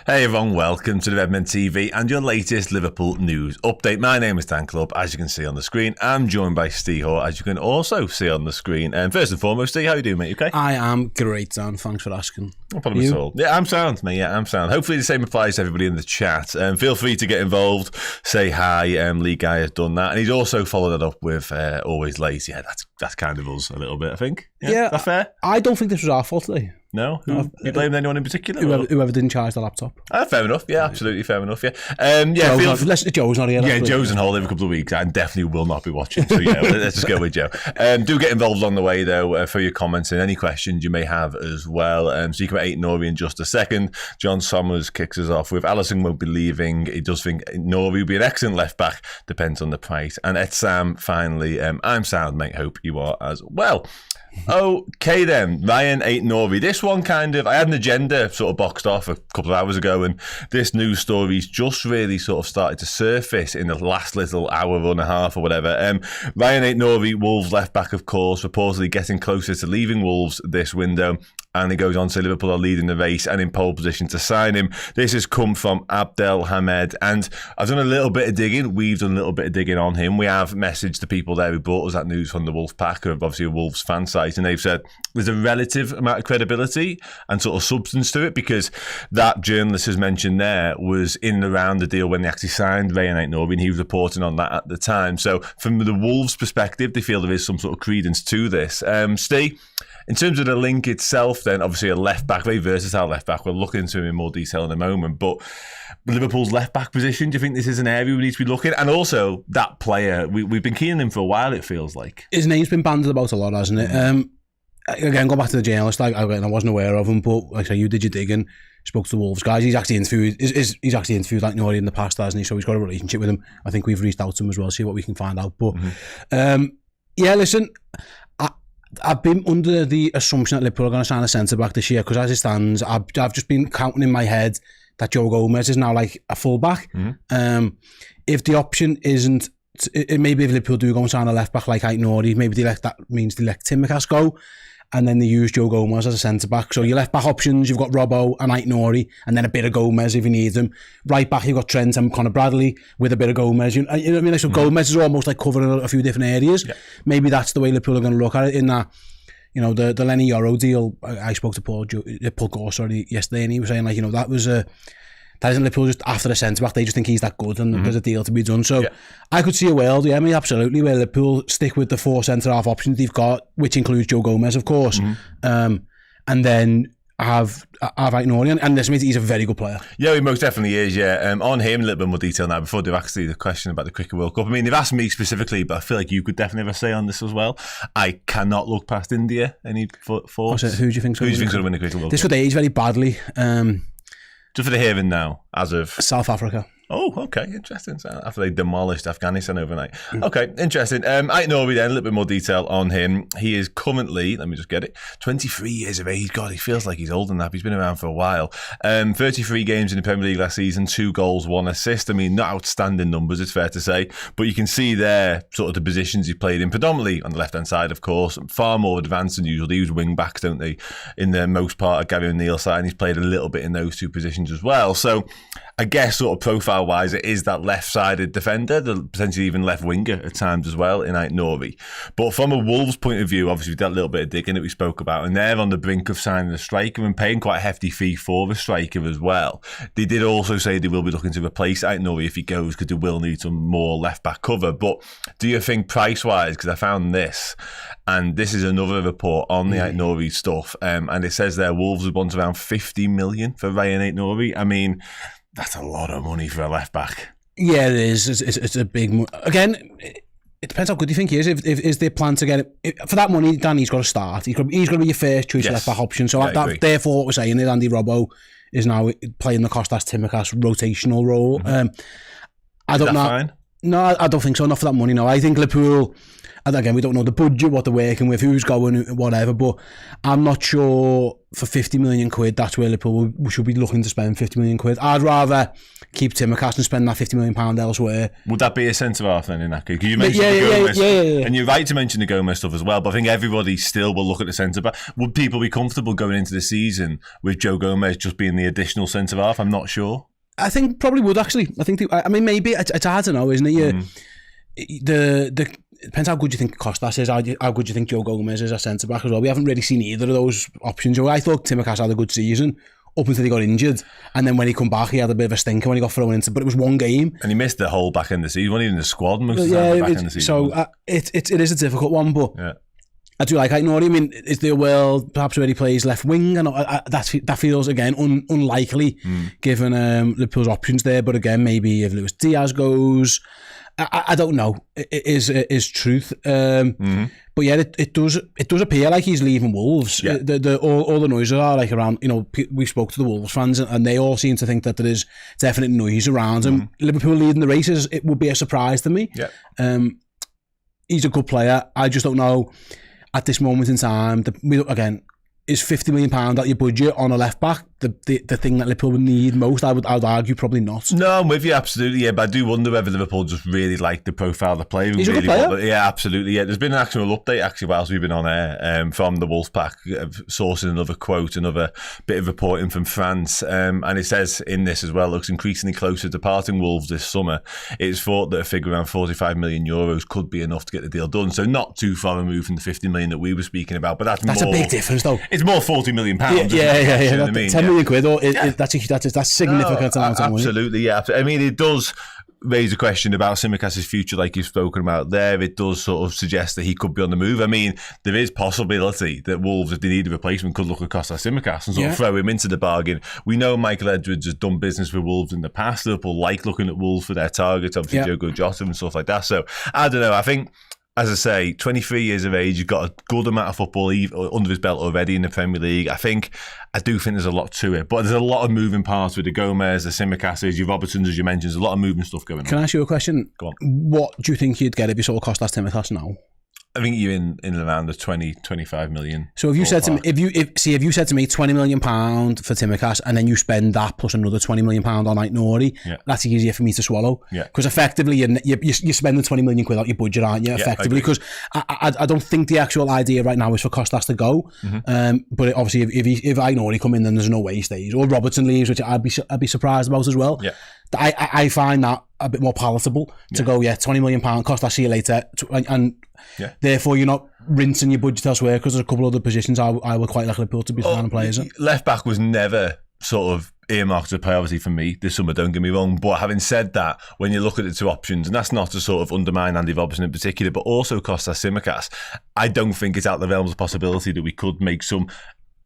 Hey everyone, welcome to the Redmen TV and your latest Liverpool news update. My name is Dan Clubb, as you can see on the screen. I'm joined by Steve Hoare, as you can also see on the screen. And first and foremost, Steve, how are you doing, mate? You okay? I am great, Dan. Thanks for asking. No problem at all. Yeah, I'm sound, mate. Yeah, I'm sound. Hopefully the same applies to everybody in the chat. Feel free to get involved. Say hi. Lee Guy has done that. And he's also followed it up with always late. Yeah, that's kind of us a little bit, I think. Yeah, is that fair? I don't think this was our fault today. No? You blame anyone in particular? Whoever didn't charge the laptop. Fair enough. Yeah, absolutely fair enough. Yeah. Joe's not here. Yeah, Joe's on holiday for a couple of weeks. I definitely will not be watching. So yeah, let's just go with Joe. Do get involved on the way though for your comments and any questions you may have as well. So you can Ait-Nouri in just a second. John Sommers kicks us off with Alisson won't be leaving. He does think Nouri will be an excellent left back. Depends on the price. And Sam finally, I'm sound, mate. Hope you are as well. Okay then, Rayan Aït-Nouri. This one I had an agenda sort of boxed off a couple of hours ago, and this news story's just really sort of started to surface in the last little hour and a half or whatever. Rayan Aït-Nouri, Wolves left back, of course, reportedly getting closer to leaving Wolves this window. And he goes on to say Liverpool are leading the race and in pole position to sign him. This has come from Abdel Hamed. And I've done a little bit of digging. We've done a little bit of digging on him. We have messaged the people there who brought us that news from the Wolf Pack, obviously a Wolves fan site. And they've said there's a relative amount of credibility and sort of substance to it, because that journalist who's mentioned there was in and around the deal when they actually signed Rayan Aït-Nouri, and he was reporting on that at the time. So from the Wolves' perspective, they feel there is some sort of credence to this. Steve, in terms of the link itself, then obviously a left back, very versatile left back. We'll look into him in more detail in a moment. But Liverpool's left back position, do you think this is an area we need to be looking at? And also that player, we've been keen on him for a while, it feels like. His name's been bandied about a lot, hasn't it? Again, go back to the journalist. I wasn't aware of him, but like I say, you did your digging, spoke to the Wolves guys. He's actually interviewed Ait-Nouri in the past, hasn't he? So he's got a relationship with him. I think we've reached out to him as well, see what we can find out. But yeah, listen, I've been under the assumption that Liverpool are going to sign a centre-back this year, because as it stands, I've just been counting in my head that Joe Gomez is now like a full-back. If the option isn't, maybe if Liverpool do go and sign a left-back like Ait-Nouri, maybe that means they let Kimmich go, and then they use Joe Gomez as a centre-back. So your left-back options, you've got Robbo and Ait-Nouri, and then a bit of Gomez if you need them. Right-back, you've got Trent and Conor Bradley with a bit of Gomez. You know what I mean? So Gomez is almost like covering a few different areas. Yeah. Maybe that's the way Liverpool are going to look at it, in that, you know, the Lenny Yoro deal. I spoke to Paul Gore yesterday, and he was saying, like, you know, that isn't Liverpool just after the centre-back. They just think he's that good, and there's a deal to be done. So I could see a world, absolutely, where Liverpool stick with the 4 centre-half options they've got, which includes Joe Gomez, of course, and then have Ait-Nouri, and this means he's a very good player. Yeah, he most definitely is, yeah. On him, a little bit more detail now, before they've asked the question about the Cricket World Cup. I mean, they've asked me specifically, but I feel like you could definitely have a say on this as well. I cannot look past India. Any thoughts? Who do you think's going to win the Cricket World Cup? This would age very badly. Just for the here and now, as of South Africa. Oh, okay, interesting. So after they demolished Afghanistan overnight. Okay, interesting. Ait-Nouri then, a little bit more detail on him. He is currently, let me just get it, 23 years of age. God, he feels like he's older than that. He's been around for a while. 33 games in the Premier League last season, 2 goals, 1 assist. I mean, not outstanding numbers, it's fair to say. But you can see there sort of the positions he played in, predominantly on the left-hand side, of course. Far more advanced than usual. They use wing-backs, don't they, in the most part of Gary O'Neill's side. And he's played a little bit in those 2 positions as well. So I guess sort of profile-wise, it is that left-sided defender, potentially even left winger at times as well in Ait-Nouri. But from a Wolves point of view, obviously, we've done a little bit of digging that we spoke about, and they're on the brink of signing a striker and paying quite a hefty fee for the striker as well. They did also say they will be looking to replace Ait-Nouri if he goes, because they will need some more left-back cover. But do you think price-wise, because I found this, and this is another report on the Ait-Nouri stuff, and it says there Wolves would want around 50 million for Rayan Aït-Nouri. I mean, that's a lot of money for a left back. Yeah, it is. It's a big. Again, it depends how good you think he is. If is their plan to get it for that money, Dan, he's got to start. He's got to be your first choice left back option. So therefore, what we're saying is Andy Robbo is now playing the Kostas Tsimikas rotational role. I don't know. Fine? No, I don't think so. Not for that money. No, I think Liverpool. And again, we don't know the budget, what they're working with, who's going, whatever. But I'm not sure for 50 million quid, that's where Liverpool we should be looking to spend 50 million quid. I'd rather keep Tsimikas and spend that 50 million pound elsewhere. Would that be a centre half then in that case? Because you mentioned the Gomez, and you're right to mention the Gomez stuff as well. But I think everybody still will look at the centre back. Would people be comfortable going into the season with Joe Gomez just being the additional centre half? I'm not sure. I think probably would actually. I mean, maybe it's hard to know, isn't it? The depends how good you think Costas is, how good you think Joe Gomez is as centre back as well. We haven't really seen either of those options. I thought Tsimikas had a good season up until he got injured, and then when he come back, he had a bit of a stinker when he got thrown into. But it was one game, and he missed the whole back end of the season. He wasn't even in the squad most of the time. Back end of the season. So it is a difficult one, but. Yeah. I do like Ait-Nouri. I mean, is there a world perhaps where he plays left wing? And that feels again unlikely given Liverpool's options there. But again, maybe if Luis Diaz goes, I don't know. It is truth. But yeah, it does appear like he's leaving Wolves. Yeah. All the noises are like around. We spoke to the Wolves fans, and they all seem to think that there is definite noise around him. Liverpool leading the races, it would be a surprise to me. Yeah. He's a good player. I just don't know. At this moment in time, again, is £50 million out your budget on a left back the thing that Liverpool would need most? I would argue probably not. No, I'm with you absolutely. Yeah, but I do wonder whether Liverpool just really like the profile of the player. He's really a good player. Yeah, absolutely. Yeah, there's been an actual update actually whilst we've been on air from the Wolfpack, sourcing another quote, another bit of reporting from France, and it says in this as well, looks increasingly closer to departing Wolves this summer. It's thought that a figure around €45 million could be enough to get the deal done. So not too far removed from the 50 million that we were speaking about, but that's more, a big difference though. It's more £40 million. Yeah. You know what I mean? 10 million quid, that's significant amount of money. Absolutely, yeah. I mean, it does raise a question about Tsimikas' future, like you've spoken about there. It does sort of suggest that he could be on the move. I mean, there is possibility that Wolves, if they need a replacement, could look at Costas Tsimikas and sort of throw him into the bargain. We know Michael Edwards has done business with Wolves in the past. Liverpool like looking at Wolves for their targets, obviously Diogo Jota and stuff like that. So, I don't know. I think, as I say, 23 years of age, you've got a good amount of football under his belt already in the Premier League. I do think there's a lot to it, but there's a lot of moving parts with the Gomez, the Tsimikas, your Robertsons, as you mentioned. There's a lot of moving stuff going on. Can I ask you a question? Go on. What do you think you'd get if you saw Costas Tsimikas now? I think you're in around the 20-25 million. So if you said to me, if you said to me £20 million for Tsimikas, and then you spend that plus another £20 million on Ait-Nouri, that's easier for me to swallow. Yeah. Because effectively you're spending 20 million quid out your budget, aren't you? Effectively, because I don't think the actual idea right now is for Costas to go. But obviously if Ait-Nouri come in, then there's no way he stays. Or Robertson leaves, which I'd be surprised about as well. Yeah. I find that a bit more palatable to go, £20 million, Costas, see you later, and therefore you're not rinsing your budget elsewhere, because there's a couple of other positions I would quite like Liverpool to be signing players in. Left back was never sort of earmarked as a priority for me this summer, don't get me wrong, but having said that, when you look at the two options, and that's not to sort of undermine Andy Robertson in particular, but also Costas Tsimikas, I don't think it's out of the realms of possibility that we could make some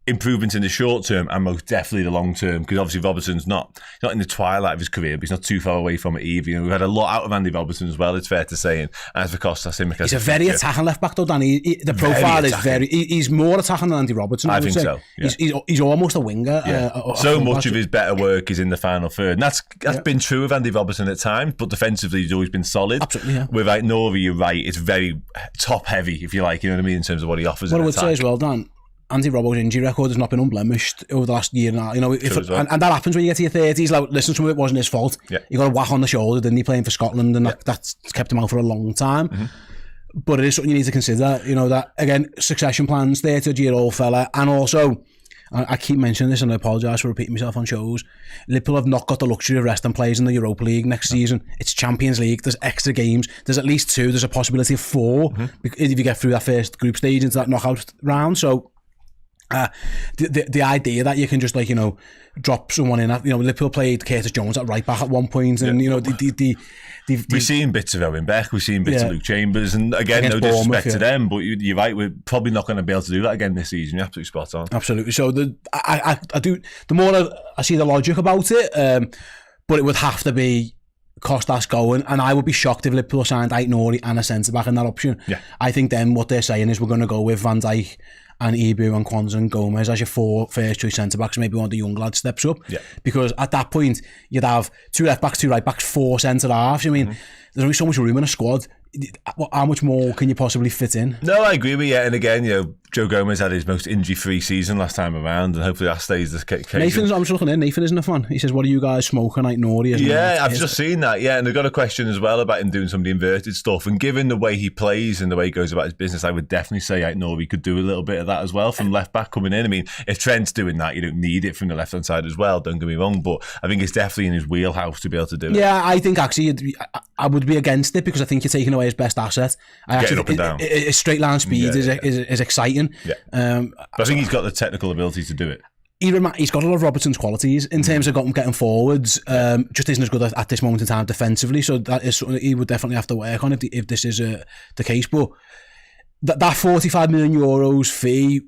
improvements in the short term and most definitely the long term, because obviously Robertson's not in the twilight of his career, but he's not too far away from it either. We've had a lot out of Andy Robertson as well, it's fair to say, and as for Costas Tsimikas, he's a very attacking left back though, Danny. The profile is he's more attacking than Andy Robertson. I think say. So. Yeah. He's almost a winger. Yeah. So much of his better work is in the final third, and that's been true of Andy Robertson at times, but defensively he's always been solid. Absolutely. Yeah. With Ait-Nouri, you're right, it's very top heavy, if you like, you know what I mean, in terms of what he offers. What I would say as well, Dan, Andy Roberts' injury record has not been unblemished over the last year now. And that happens when you get to your 30s. Like, listen, some of it wasn't his fault. Yeah. He got a whack on the shoulder, didn't he, playing for Scotland, and that's kept him out for a long time. But it is something you need to consider. That, again, succession plans, 30-year-old fella, and also, I keep mentioning this and I apologise for repeating myself on shows, Liverpool have not got the luxury of resting players in the Europa League next season. It's Champions League, there's extra games, there's at least 2, there's a possibility of 4 if you get through that first group stage into that knockout round. So the idea that you can just drop someone in, Liverpool played Curtis Jones at right back at one point, and we've seen bits of Owen Beck, we've seen bits of Luke Chambers, and again, no disrespect to them, but you're right, we're probably not going to be able to do that again this season. You're absolutely spot on. Absolutely. So I do, the more I see the logic about it, but it would have to be Costas going, and I would be shocked if Liverpool signed Ait-Nouri and a centre back in that option. I think then what they're saying is we're going to go with Van Dijk and Ibu and Kwanzaa and Gomez as your 4 first choice centre backs. Maybe one of the young lads steps up, because at that point you'd have 2 left backs, 2 right backs, 4 centre halves. I mean, there's only so much room in a squad. How much more can you possibly fit in? No, I agree with you. And again, Joe Gomez had his most injury-free season last time around, and hopefully that stays the case. I'm just looking at Nathan isn't a fan. He says, "What are you guys smoking, Ait-Nouri?" Yeah, I've just seen that. Yeah, and they've got a question as well about him doing some of the inverted stuff. And given the way he plays and the way he goes about his business, I would definitely say Ait-Nouri could do a little bit of that as well from left back coming in. I mean, if Trent's doing that, you don't need it from the left hand side as well. Don't get me wrong, but I think it's definitely in his wheelhouse to be able to do it. Yeah, I think actually I would be against it because I think you're taking away his best asset. Getting up and down. His straight line speed is exciting. Yeah. But I think he's got the technical ability to do it. He's got a lot of Robertson's qualities in terms of getting forwards. Just isn't as good at this moment in time defensively. So that is something that he would definitely have to work on if this is the case. But that €45 million fee,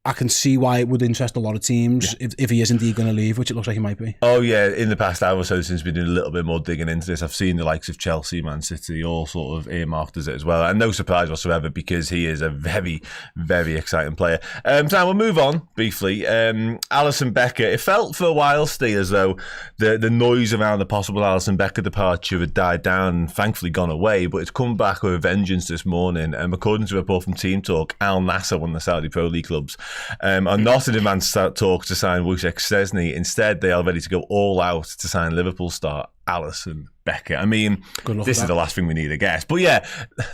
I can see why it would interest a lot of teams if he is indeed going to leave, which it looks like he might be. Oh yeah, in the past hour or so since we've been doing a little bit more digging into this, I've seen the likes of Chelsea, Man City, all sort of earmarked as it as well, and no surprise whatsoever because he is a very, very exciting player. So we'll move on briefly. Alisson Becker. It felt for a while, Steve, as though the noise around the possible Alisson Becker departure had died down and thankfully gone away, but it's come back with a vengeance this morning. According to a report from Team Talk, Al-Nassr, one of the Saudi Pro League clubs, are not in advanced talks to sign Wojciech Szczesny. Instead, they are ready to go all out to sign Liverpool star Alisson Becker. I mean, this is the last thing we need, I guess. But yeah,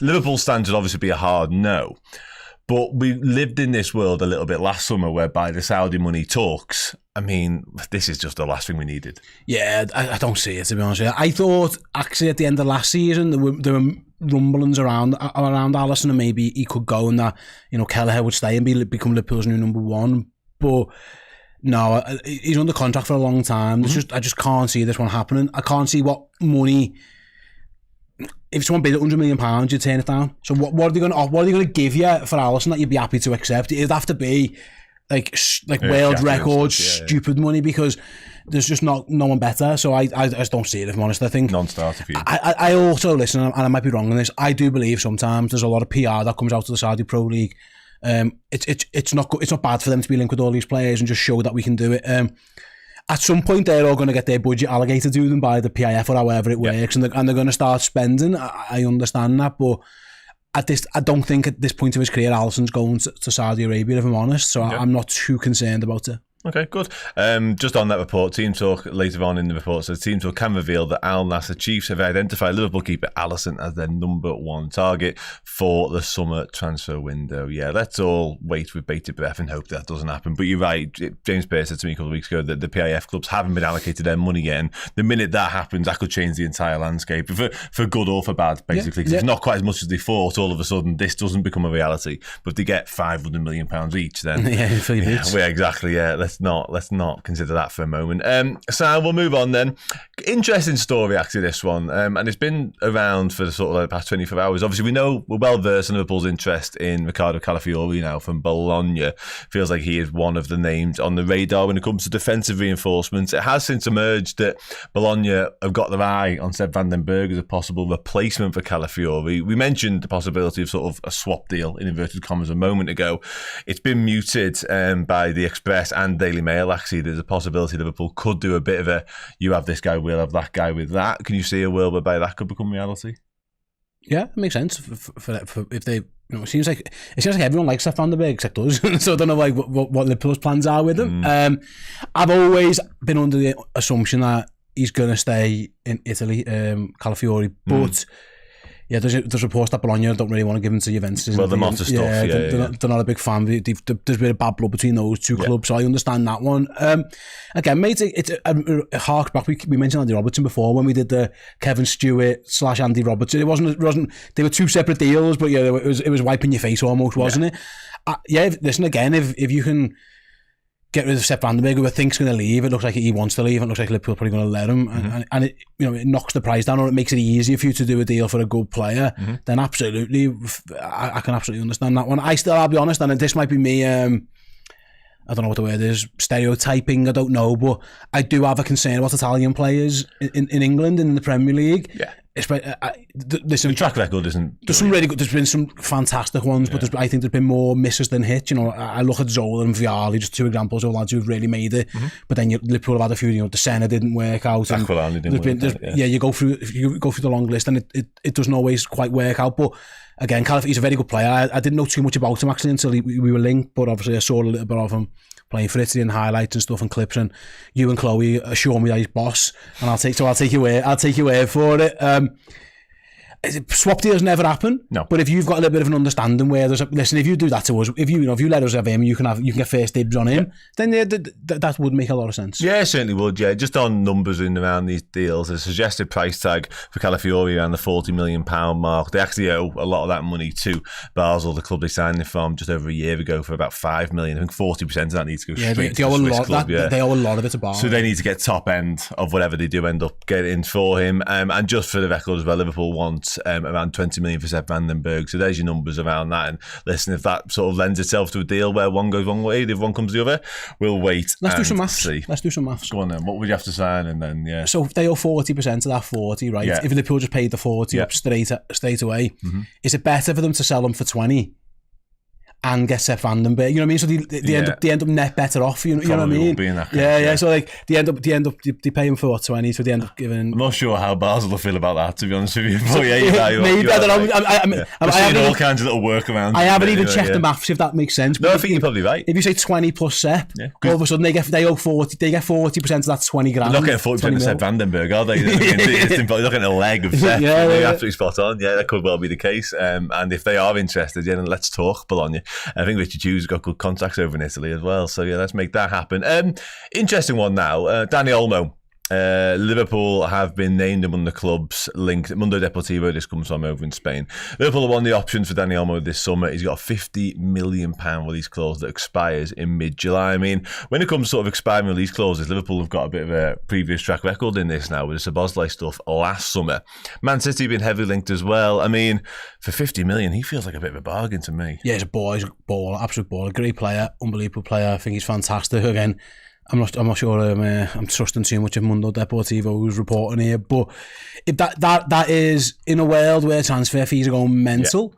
Liverpool stands would obviously be a hard no. But we lived in this world a little bit last summer whereby the Saudi money talks. I mean, this is just the last thing we needed. Yeah, I don't see it, to be honest with you. I thought, actually, at the end of last season, there were rumblings around Alisson and maybe he could go and that, Kelleher would stay and become Liverpool's new number one. But no, he's under contract for a long time. I just can't see this one happening. I can't see what money... If someone bid £100 million, you'd turn it down. So what are they going to give you for Alisson that you'd be happy to accept? It'd have to be like world record stupid money because there's just no one better. So I just don't see it, if I'm honest. I think non-starter for you. I also listen, and I might be wrong on this. I do believe sometimes there's a lot of PR that comes out of the Saudi Pro League. It's not good, it's not bad for them to be linked with all these players and just show that we can do it. At some point, they're all going to get their budget allocated to them by the PIF or however it works, and they're going to start spending. I understand that, but I don't think at this point of his career, Alisson's going to Saudi Arabia, if I'm honest. So I'm not too concerned about it. Okay, good. Just on that report, Team Talk later on in the report says Team Talk can reveal that Al-Nassr Chiefs have identified Liverpool keeper Alisson as their number one target for the summer transfer window. Yeah, let's all wait with bated breath and hope that doesn't happen. But you're right, James Pearce said to me a couple of weeks ago that the PIF clubs haven't been allocated their money yet, and the minute that happens, that could change the entire landscape, for good or for bad, basically. Because it's not quite as much as they thought. All of a sudden, this doesn't become a reality. But if they get £500 million each, then... exactly, Let's not consider that for a moment. So we'll move on then. Interesting story, actually, this one. And it's been around for the sort of the past 24 hours. Obviously, we're well versed in Liverpool's interest in Riccardo Calafiori now from Bologna. Feels like he is one of the names on the radar when it comes to defensive reinforcements. It has since emerged that Bologna have got their eye on Sepp van den Berg as a possible replacement for Calafiori. We mentioned the possibility of sort of a swap deal, in inverted commas, a moment ago. It's been muted by the Express and Daily Mail. Actually, there's a possibility Liverpool could do a bit of a, you have this guy, we'll have that guy with that. Can you see a world whereby that could become reality? Yeah, it makes sense for if they, it seems like everyone likes Sepp van den Berg except us. So I don't know what Liverpool's plans are with him. I've always been under the assumption that he's going to stay in Italy, Calafiori, but yeah, there's reports that Bologna don't really want to give him to Juventus. Well, the Motta stuff, they're not a big fan. There's been a bad blood between those two clubs, so I understand that one. Again, mate, it's a hark back. We mentioned Andy Robertson before when we did the Kevin Stewart / Andy Robertson. It wasn't. They were two separate deals, but yeah, it was wiping your face almost, wasn't it? Listen again. If you can get rid of Sepp van den Berg, who I think's going to leave. It looks like he wants to leave. It looks like Liverpool are probably going to let him, and it, it knocks the price down, or it makes it easier for you to do a deal for a good player. Then absolutely, I can absolutely understand that one. I'll be honest, and this might be me. I don't know what the word is, stereotyping. I don't know, but I do have a concern about Italian players in England and in the Premier League. Listen, the track record isn't. There's some really good. There's been some fantastic ones, but I think there's been more misses than hits. You know, I look at Zola and Vialli, just two examples of lads who've really made it. But then Liverpool have had a few. You know, the Senna didn't work out. Aquilani didn't work out. You go through the long list, and it doesn't always quite work out. But again, Calafiori, he's a very good player. I didn't know too much about him actually until we were linked. But obviously, I saw a little bit of him playing for Italy and highlights and stuff and clips, and you and Chloe assure me that he's boss, and I'll take your word for it. Swap deals never happen. No. But if you've got a little bit of an understanding where listen, if you do that to us, if you let us have him, you can get first dibs on him, then that would make a lot of sense. Yeah, it certainly would. Yeah, just on numbers in around these deals, the suggested price tag for Calafiori around the £40 million mark. They actually owe a lot of that money to Basel, the club they signed him from just over a year ago, for about $5 million. I think 40% of that needs to go straight to the Swiss club. They owe a lot of it to Basel. So they need to get top end of whatever they do end up getting for him. And just for the record as well, Liverpool wants around 20 million for Sepp Berg. So there's your numbers around that. And listen, if that sort of lends itself to a deal where one goes one way, the other one comes the other, we'll wait. Let's do some maths. Go on then. What would you have to sign? And then, yeah. So if they owe 40% of that 40, right? Yeah. If Liverpool just paid the 40 up straight away, is it better for them to sell them for 20 and get Sepp Berg? You know what I mean? So they end up net better off. You know what I mean? Yeah. So like they pay him for 20, so they end up giving. I'm not sure how Basel will feel about that, to be honest with you. But yeah, maybe I don't know. I'm seeing all kinds of little workarounds. I haven't even checked the maths if that makes sense. No, I think you're probably right. If you say 20 plus Sepp, all of a sudden they owe 40. They get 40% of that 20 grand. They're not getting 40% of Sepp Berg, are they? They're looking at a leg of Sepp. They're absolutely spot on. Yeah, that could well be the case. And if they are interested, then let's talk Bologna. I think Richard Hughes got good contacts over in Italy as well, so yeah, let's make that happen. Interesting one now. Dani Olmo. Liverpool have been named among the clubs linked. Mundo Deportivo, this comes from over in Spain. Liverpool have won the options for Dani Olmo this summer. He's got a £50 million release clause that expires in mid-July. I mean, when it comes to sort of expiring release clauses, Liverpool have got a bit of a previous track record in this now with the Szoboszlai stuff last summer. Man City have been heavily linked as well. I mean, for $50 million, he feels like a bit of a bargain to me. Yeah, he's a baller, absolute baller, great player, unbelievable player. I think he's fantastic. Again, I'm not sure I'm trusting too much of Mundo Deportivo who's reporting here, but if that is in a world where transfer fees are going mental,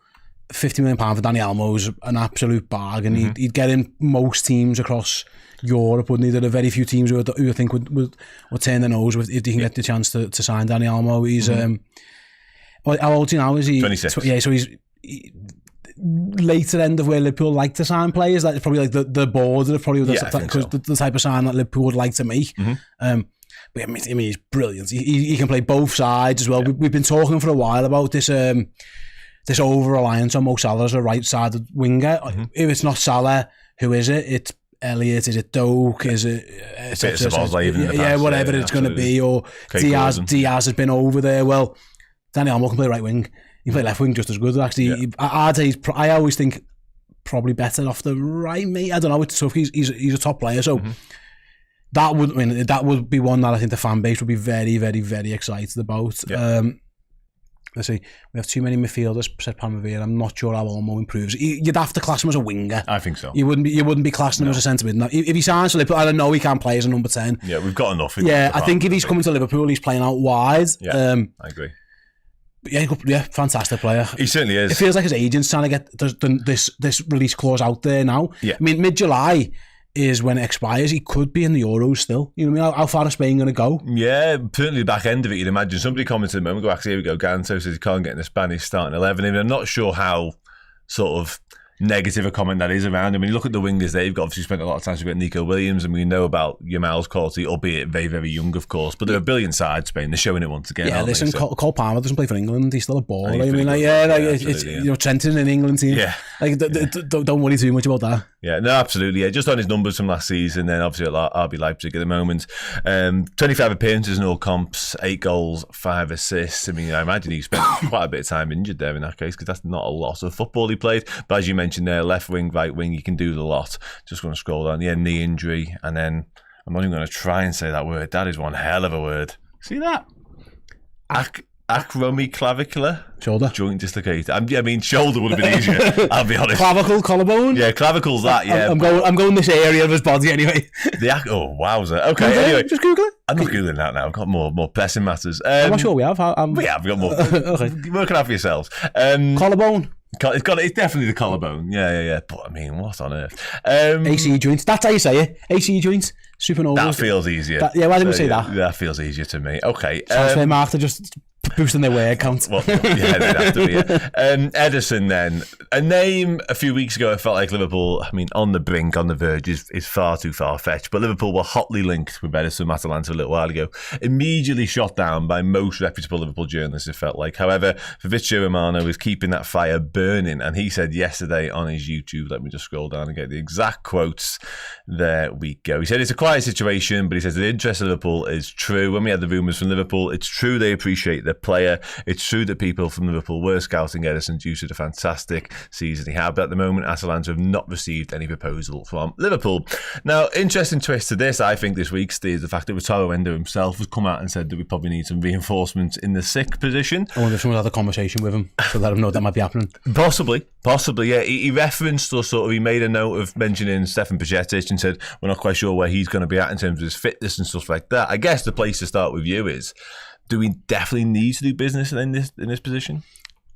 £50 million for Dani Olmo is an absolute bargain. He'd get in most teams across Europe, wouldn't he? There are very few teams who I think would turn their nose if they can get the chance to sign Dani Olmo. He's how old is he now? Is he 26? Yeah, so he's later end of where Liverpool like to sign players. That's probably like the border of probably the type of sign that Liverpool would like to make. But I mean, he's brilliant. He can play both sides as well. We've been talking for a while about this this over reliance on Mo Salah as a right sided winger. If it's not Salah, who is it? It's Elliott, is it Doak, is it whatever it's going to be, or Diaz has been over there. Well, Dani Olmo can play right wing. He can play left wing just as good. Actually, I'd say I always think probably better off the right, mate. I don't know. It's tough. He's a top player, so that would be one that I think the fan base would be very, very, very excited about. Let's see, we have too many midfielders, said Palmavir. I'm not sure how Olmo improves. You'd have to class him as a winger. I think so. You wouldn't be classing him as a centre mid. If he signs to Liverpool, I don't know, he can't play as a number 10. Yeah, we've got enough. I think if he's coming to Liverpool, he's playing out wide. Yeah, I agree. Yeah, fantastic player. He certainly is. It feels like his agent's trying to get this release clause out there now. Yeah. I mean, mid-July is when it expires. He could be in the Euros still. You know what I mean? How far is Spain going to go? Yeah, certainly the back end of it, you'd imagine. Somebody commented a moment ago, actually, here we go, Ganto says he can't get in the Spanish starting 11. I mean, I'm not sure how sort of negative a comment that is around. I mean, you look at the wingers, they've got obviously spent a lot of time with Nico Williams, and we know about Yamal's quality, albeit very, very young, of course. But they're a brilliant side, Spain. They're showing it once again. Yeah, listen, Cole Palmer doesn't play for England. He's still a baller. I mean, it's Trenton in England team. Yeah, don't worry too much about that. Yeah, no, absolutely. Yeah, just on his numbers from last season, then obviously at RB Leipzig at the moment, 25 appearances in all comps, 8 goals, 5 assists. I mean, I imagine he spent quite a bit of time injured there in that case, because that's not a lot of football he played. But as you mentioned there, left wing, right wing, you can do the lot. Just going to scroll down. Yeah, knee injury, and then I'm not even going to try and say that word. That is one hell of a word. See that? Acromiclavicular Shoulder. joint dislocated. I mean, shoulder would have been easier. I'll be honest. Clavicle, collarbone. Yeah, clavicle's that. Yeah, I'm going this area of his body anyway. Wowzer. Okay, anyway, just Google it. I'm not googling that now. I've got more pressing matters. I'm not sure we have. We have. We've got more. Okay. Work it out for yourselves. Collarbone. It's definitely the collarbone. Yeah. But I mean, what on earth? AC joints. That's how you say it. AC joints. Supernova. That feels easier. Why did we say that? That feels easier to me. Okay. Transfer market just boosting their word count. Well, yeah, they'd have to be. Yeah. Ederson then. A name a few weeks ago, it felt like Liverpool, I mean, on the brink, on the verge is far too far-fetched, but Liverpool were hotly linked with Ederson Atalanta a little while ago. Immediately shot down by most reputable Liverpool journalists, it felt like. However, Fabrizio Romano is keeping that fire burning, and he said yesterday on his YouTube, let me just scroll down and get the exact quotes. There we go. He said it's a quiet situation, but he says the interest of Liverpool is true. When we had the rumours from Liverpool, it's true they appreciate their player. It's true that people from Liverpool were scouting Ederson due to the fantastic season he had, but at the moment Atalanta have not received any proposal from Liverpool. Now, interesting twist to this, I think, this week, Steve, is the fact that Wataru Endo himself has come out and said that we probably need some reinforcements in the sick position. I wonder if someone had a conversation with him to let him know that might be happening. Possibly, yeah. He referenced, or sort of, he made a note of mentioning Stefan Bajcetic and said we're not quite sure where he's going to be at in terms of his fitness and stuff like that. I guess the place to start with you is, do we definitely need to do business in this position?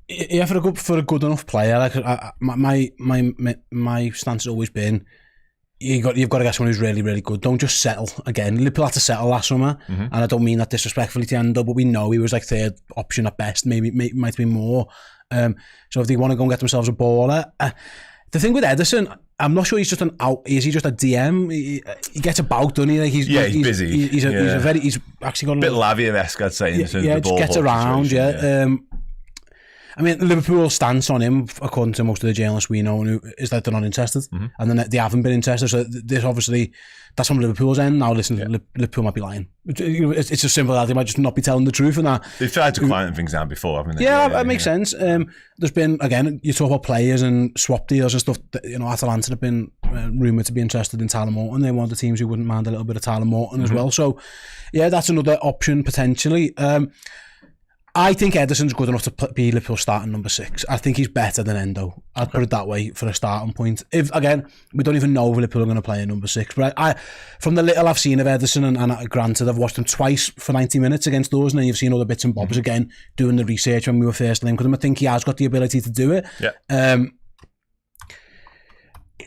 Yeah, for a good enough player. Like my stance has always been, you've got to get someone who's really, really good. Don't just settle again. Liverpool had to settle last summer, and I don't mean that disrespectfully to Endo, but we know he was like third option at best. Maybe might be more. So if they want to go and get themselves a baller, the thing with Ederson, I'm not sure he's just an out. Is he just a DM? He gets about, doesn't he? Like he's busy. He's actually got a bit Lavia-esque, I'd say. In terms of the just ball gets around. Yeah. I mean, Liverpool's stance on him, according to most of the journalists we know, is that they're not interested, and then they haven't been interested. So this obviously, that's from Liverpool's end. Now listen, Liverpool might be lying. It's as simple as they might just not be telling the truth, and that they've tried to quieten things down before, haven't they? Yeah, that makes sense. There's been, again, you talk about players and swap deals and stuff. That, Atalanta have been rumoured to be interested in Tyler Morton. They're one of the teams who wouldn't mind a little bit of Tyler Morton as well. So, yeah, that's another option potentially. I think Ederson's good enough to be Liverpool's starting number 6. I think he's better than Endo. I'd put it that way for a starting point. If again, we don't even know if Liverpool are going to play a number 6, but I from the little I've seen of Ederson, and granted I've watched him twice for 90 minutes against those, and then you've seen all the bits and bobs again doing the research when we were first linked with him. I think he has got the ability to do it. Yeah.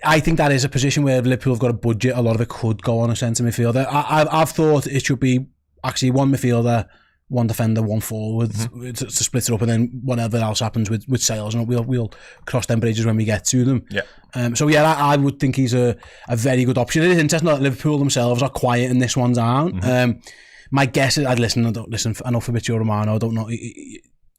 I think that is a position where Liverpool have got a budget. A lot of it could go on a centre midfielder. I've thought it should be actually one midfielder, one defender, one forward to split it up, and then whatever else happens with Sales, and we'll cross them bridges when we get to them. Yeah. So yeah, I would think he's a very good option. It is interesting that Liverpool themselves are quiet and this one's aren't. My guess is, I know Fabrizio Romano, I don't know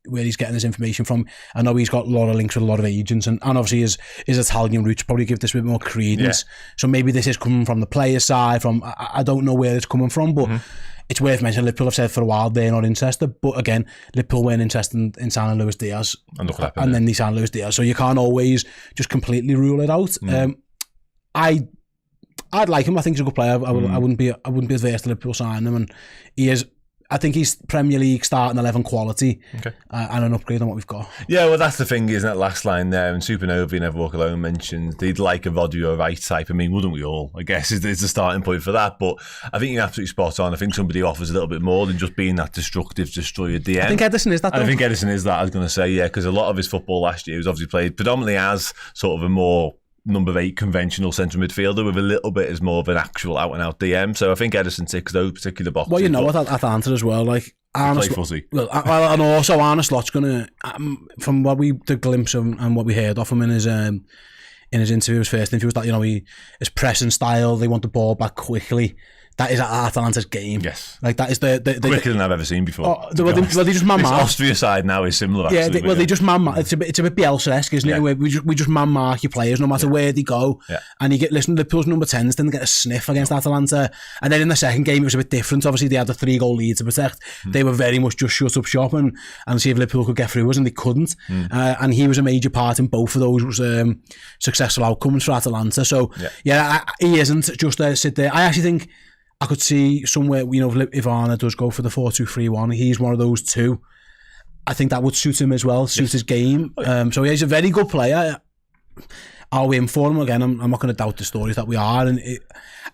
where he's getting this information from. I know he's got a lot of links with a lot of agents, and obviously his Italian roots probably give this a bit more credence. So maybe this is coming from the player side. I don't know where it's coming from, but it's worth mentioning. Liverpool have said for a while they're not interested, but again, Liverpool weren't interested in signing Luis Diaz, and then they signed Luis Diaz. So you can't always just completely rule it out. I'd like him. I think he's a good player. I wouldn't be adverse to Liverpool signing him, and he is. I think he's Premier League starting 11 quality, and an upgrade on what we've got. Yeah, well, that's the thing, isn't it? Last line there, and Supernova, Never Walk Alone mentioned they'd like a Rodri or Ait type. I mean, wouldn't we all? I guess is the starting point for that. But I think you're absolutely spot on. I think somebody offers a little bit more than just being that destructive destroyer DM. I think Ederson is that. I think Ederson is that. I was going to say, yeah, because a lot of his football last year was obviously played predominantly as sort of a more number 8 conventional central midfielder with a little bit as more of an actual out and out DM. So I think Ederson ticks those particular boxes. Well, with Atalanta as well, like. Play fuzzy. Well, and also Arne Slot's going to, from what we the glimpse of and what we heard of him in his interview, his first interview, was that his pressing style, they want the ball back quickly. That is Atalanta's game. Yes. Like that is the quicker than I've ever seen before. They just man-mark. Austria side now is similar. Actually, they just man-mark. It's a bit Bielsa-esque, isn't it? Where we just man-mark your players no matter where they go. Yeah. And you get Liverpool's number 10s didn't get a sniff against Atalanta. And then in the second game it was a bit different. Obviously they had the 3-goal lead to protect. They were very much just shut up shop and see if Liverpool could get through us, and they couldn't. And he was a major part in both of those successful outcomes for Atalanta. So he isn't just sit there. I actually think I could see somewhere, if Arne does go for the 4-2-3-1, he's one of those two. I think that would suit him as well, suit his game. So he's a very good player. Are we in for him? Again, I'm not going to doubt the stories that we are. And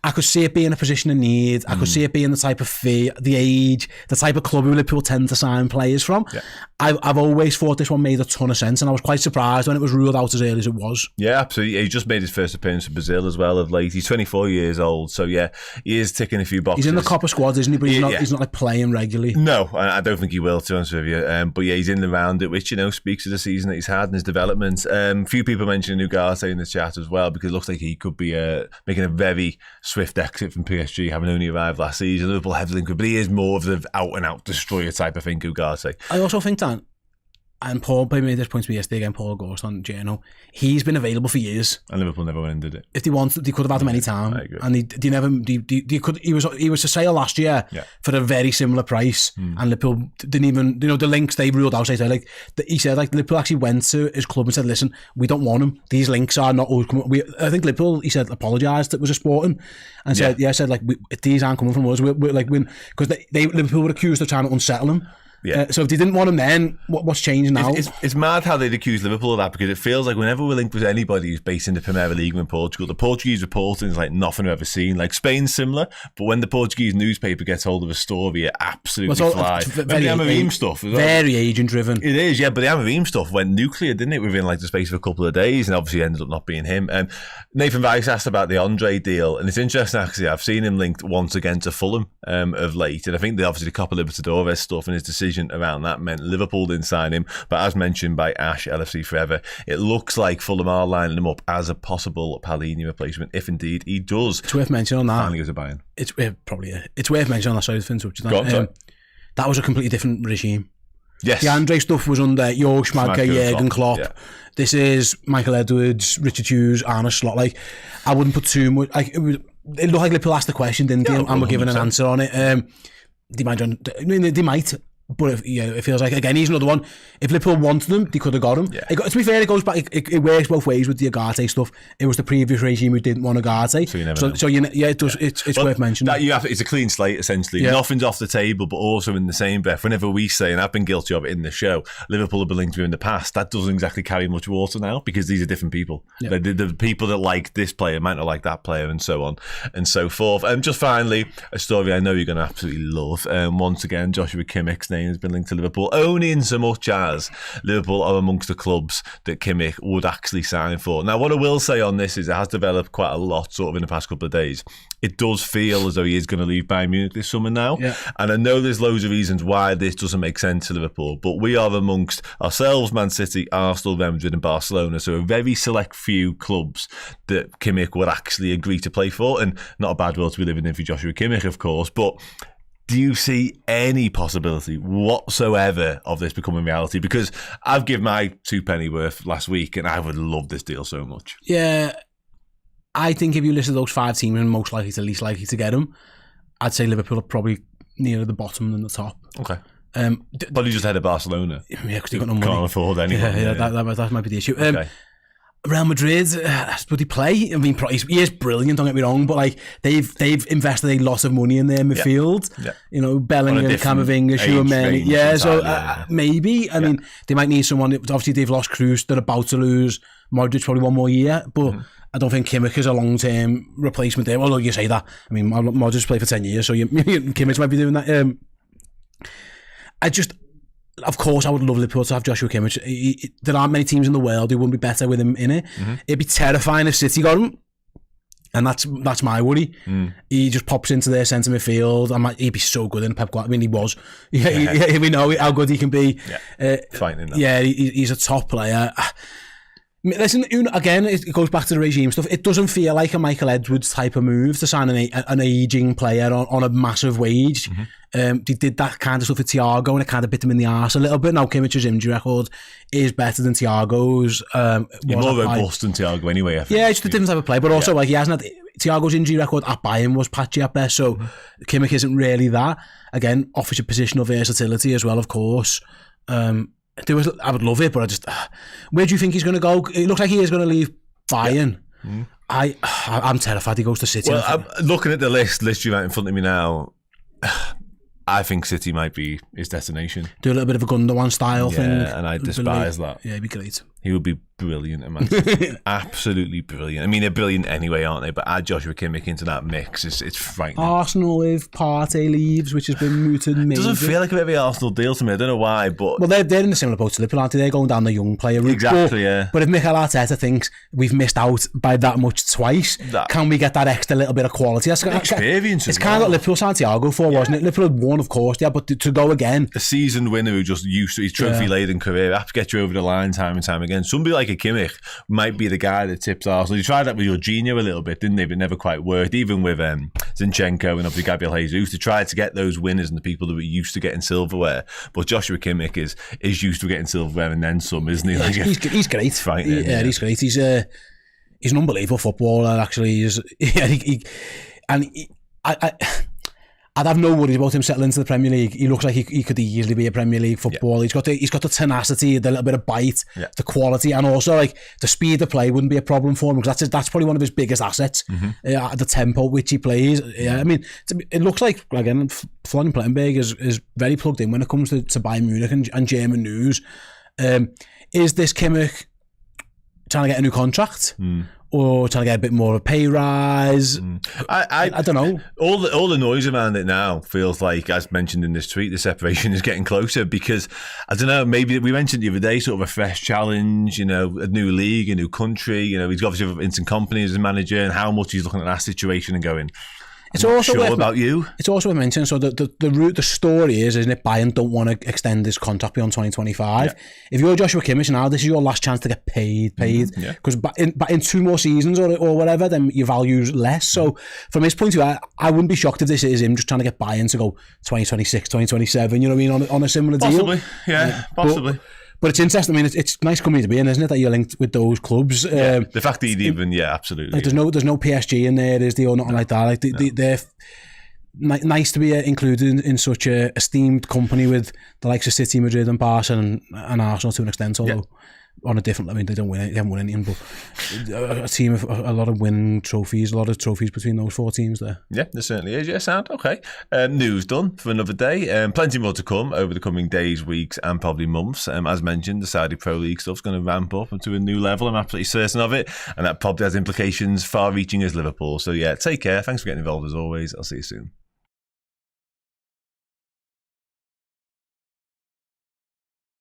I could see it being a position of need. I could see it being the type of fee, the age, the type of club who Liverpool tend to sign players from. Yeah. I've always thought this one made a ton of sense, and I was quite surprised when it was ruled out as early as it was. Yeah, absolutely. He just made his first appearance for Brazil as well of late. He's 24 years old, so yeah, he is ticking a few boxes. He's in the Copa squad, isn't he? But he's not like playing regularly. No, I don't think he will, to be honest with you. But yeah, he's in the round, which speaks to the season that he's had and his development. Few people mentioning Ugarte in the chat as well, because it looks like he could be making a very swift exit from PSG, having only arrived last season. Liverpool have linked, but he is more of the out-and-out destroyer type of thing, Ugarte. I also think that, and Paul made this point to me yesterday again, Paul Ghost on Journal, he's been available for years. And Liverpool never went and did it. If they wanted, they could have had him any time. I agree. And he was for sale last year for a very similar price. And Liverpool didn't even, the links they ruled out, he said Liverpool actually went to his club and said, listen, we don't want him. These links are not always coming. I think Liverpool, he said, apologised, it was a Sporting, and said these aren't coming from us. Because Liverpool were accused of trying to unsettle him. Yeah. So if they didn't want him then, what's changed now? It's mad how they'd accuse Liverpool of that, because it feels like whenever we're linked with anybody who's based in the Premier League in Portugal, the Portuguese reporting is like nothing I've ever seen. Like Spain's similar, but when the Portuguese newspaper gets hold of a story, it absolutely flies. The Amorim stuff as well. Very agent driven. It is, yeah, but the Amorim stuff went nuclear, didn't it, within like the space of a couple of days, and obviously ended up not being him. Nathan Weiss asked about the Andre deal, and it's interesting actually, I've seen him linked once again to Fulham of late, and I think obviously the Copa Libertadores stuff and his decision around that meant Liverpool didn't sign him, but as mentioned by Ash, LFC Forever, it looks like Fulham are lining him up as a possible Palhinha replacement, if indeed he does. It's worth mentioning on that. Finally goes to Bayern. It's worth mentioning on that side of things. That was a completely different regime. Yes. The Andre stuff was under Jörg Schmadtke, Jürgen Klopp. Yeah. This is Michael Edwards, Richard Hughes, Arne Slot. Like, I wouldn't put too much. Like, it looked like Liverpool asked the question, didn't they? And we're given an answer on it. They might. But it feels like, again, he's another one. If Liverpool wanted him, they could have got him. Yeah. To be fair, it goes back. It works both ways with the Ugarte stuff. It was the previous regime who didn't want Ugarte. So you never know. It does. It's worth mentioning. It's a clean slate, essentially. Yeah. Nothing's off the table, but also in the same breath, whenever we say, and I've been guilty of it in the show, Liverpool have been linked to in the past, that doesn't exactly carry much water now, because these are different people. Yeah. Like the people that like this player might not like that player, and so on and so forth. Just finally, a story I know you're going to absolutely love. Once again, Joshua Kimmich's name has been linked to Liverpool, only in so much as Liverpool are amongst the clubs that Kimmich would actually sign for. Now, what I will say on this is it has developed quite a lot sort of in the past couple of days. It does feel as though he is going to leave Bayern Munich this summer now. Yeah. And I know there's loads of reasons why this doesn't make sense to Liverpool, but we are amongst ourselves, Man City, Arsenal, Real Madrid and Barcelona. So a very select few clubs that Kimmich would actually agree to play for. And not a bad world to be living in for Joshua Kimmich, of course, but do you see any possibility whatsoever of this becoming reality? Because I've given my 2 penny worth last week, and I would love this deal so much. Yeah, I think if you listen to those 5 teams and most likely to least likely to get them, I'd say Liverpool are probably nearer the bottom than the top. Okay. Probably just ahead of Barcelona. Yeah, because they've got no money. Can't afford anyone. Yeah, that might be the issue. Okay. Real Madrid, would he play? I mean, he is brilliant, don't get me wrong, but like they've invested a lot of money in their midfield. Yeah. Bellingham, Camavinga, Tchouaméni. Yeah, so maybe. I mean, they might need someone. Obviously, they've lost Kroos. They're about to lose Modric probably 1 more year, but I don't think Kimmich is a long-term replacement there. Well, look, you say that. I mean, Modric played for 10 years, so Kimmich might be doing that. Of course, I would love Liverpool to have Joshua Kimmich. There aren't many teams in the world who wouldn't be better with him in it. It'd be terrifying if City got him, and that's my worry. He just pops into their centre midfield. He'd be so good in Pep Guardiola. I mean, he was. We know how good he can be. Fighting that. Yeah, he's a top player. Listen, again, it goes back to the regime stuff. It doesn't feel like a Michael Edwards type of move to sign an ageing player on a massive wage. They did that kind of stuff with Thiago, and it kind of bit him in the arse a little bit. Now Kimmich's injury record is better than Thiago's. He's more robust than Thiago anyway, I think. Yeah, it's just a different type of play, but also like he hasn't had Thiago's injury record at Bayern was patchy at best, so Kimmich isn't really that. Again, offers a positional versatility as well, of course. I would love it, but where do you think he's going to go? It looks like he is going to leave Bayern. I'm terrified he goes to City. Well, I'm looking at the list you have in front of me now. I think City might be his destination. Do a little bit of a Gundogan style thing. Yeah, and I despise that. Yeah, it'd be great. He would be brilliant, man. Absolutely brilliant. I mean, they're brilliant anyway, aren't they? But add Joshua Kimmich into that mix, it's frightening. Arsenal if Partey leaves, which has been mooted. It doesn't feel like a bit of an Arsenal deal to me. I don't know why, but... Well, they're in a similar boat to Liverpool, aren't they? They're going down the young player route. Exactly, yeah. But if Mikel Arteta thinks we've missed out by that much twice, can we get that extra little bit of quality? That's experience. It's kind of what Liverpool Santiago for, wasn't it? Liverpool had won, of course, yeah, but to go again. A seasoned winner who just used to his trophy-laden career, have to get you over the line time and time again. Somebody like a Kimmich might be the guy that tips Arsenal. You tried that with Jorginho a little bit, didn't they? But it never quite worked. Even with Zinchenko and obviously Gabriel Jesus, they tried to get those winners and the people that were used to getting silverware. But Joshua Kimmich is used to getting silverware and then some, isn't he? Like, he's great. He's great. He's an unbelievable footballer. Actually, I'd have no worries about him settling into the Premier League. He looks like he could easily be a Premier League footballer. Yeah. He's got the tenacity, the little bit of bite, the quality, and also like the speed of play wouldn't be a problem for him because that's probably one of his biggest assets. The tempo which he plays. Yeah, I mean, it looks like again, Florian Plettenberg is very plugged in when it comes to Bayern Munich and German news. Is this Kimmich trying to get a new contract? Or trying to get a bit more of a pay rise. I don't know. All the noise around it now feels like, as mentioned in this tweet, the separation is getting closer because, I don't know, maybe we mentioned the other day, sort of a fresh challenge, a new league, a new country. He's obviously got Instant Company as a manager and how much he's looking at that situation and going, It's also sure about you. It's also worth mentioning. So the story is, isn't it? Bayern don't want to extend his contract beyond 2025. Yeah. If you're Joshua Kimmich now, this is your last chance to get paid. Because in 2 more seasons or whatever, then your value's less. So from his point of view, I wouldn't be shocked if this is him just trying to get Bayern to go 2026, 2027. You know what I mean? On a similar deal. Possibly, yeah, possibly. But it's interesting. I mean, it's nice company to be in, isn't it? That you're linked with those clubs. The fact that absolutely. Like, there's no PSG in there, is there, or nothing like that. Like they're nice to be included in such a esteemed company with the likes of City, Madrid, and Barca and Arsenal to an extent. Although on a different, I mean, they haven't won anything, but a team of a lot of winning trophies, a lot of trophies between those 4 teams there. Yeah, there certainly is. Yeah, sound okay. News done for another day. Plenty more to come over the coming days, weeks, and probably months. As mentioned, the Saudi Pro League stuff's going to ramp up to a new level. I'm absolutely certain of it, and that probably has implications far-reaching as Liverpool. So yeah, take care. Thanks for getting involved as always. I'll see you soon.